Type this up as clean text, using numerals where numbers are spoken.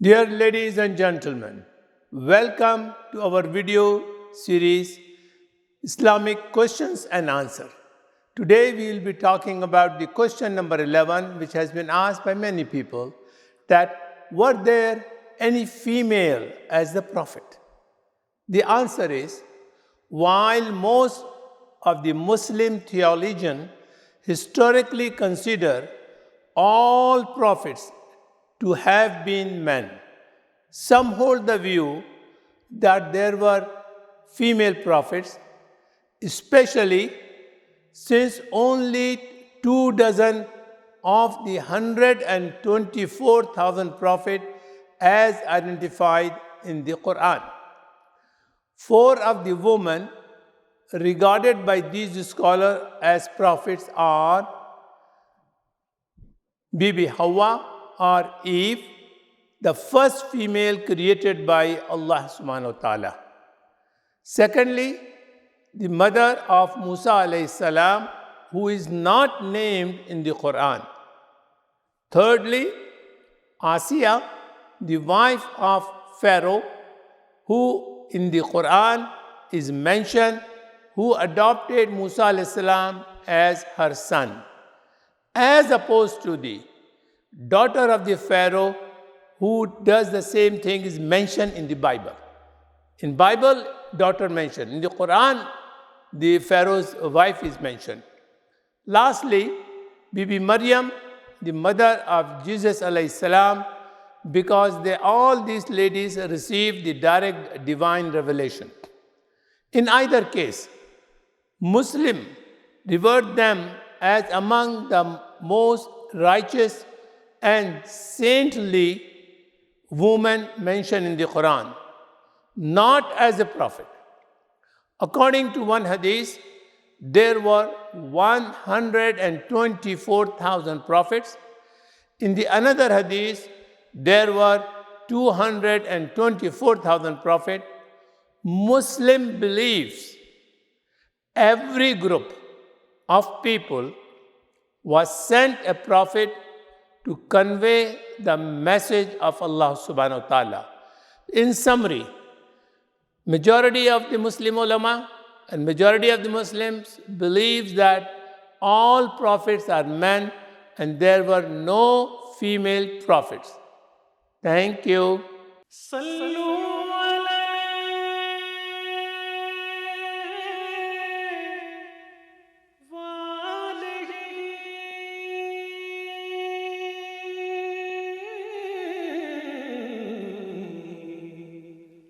Dear ladies and gentlemen, welcome to our video series Islamic Questions and Answers. Today we will be talking about the question number 11, which has been asked by many people, that were there any female as the prophet? The answer is, while most of the Muslim theologians historically consider all prophets to have been men, some hold the view that there were female prophets, especially since only 24 of the 124,000 prophets as identified in the Quran. 4 of the women regarded by these scholars as prophets are Bibi Hawa or Eve, the first female created by Allah subhanahu wa ta'ala. Secondly, the mother of Musa alayhi salam, who is not named in the Quran. Thirdly, Asiya, the wife of Pharaoh, who in the Quran is mentioned, who adopted Musa alayhi salam as her son, as opposed to the daughter of the Pharaoh, who does the same thing, is mentioned in the Bible. In Bible, daughter mentioned. In the Quran, the Pharaoh's wife is mentioned. Lastly, Bibi Maryam, the mother of Jesus alayhi salam, because all these ladies received the direct divine revelation. In either case, Muslims revere them as among the most righteous and saintly women mentioned in the Quran, not as a prophet. According to one hadith, there were 124,000 prophets. In the another hadith, there were 224,000 prophets. Muslim believes every group of people was sent a prophet to convey the message of Allah subhanahu wa ta'ala. In summary, majority of the Muslim ulama and majority of the Muslims believes that all prophets are men and there were no female prophets. Thank you.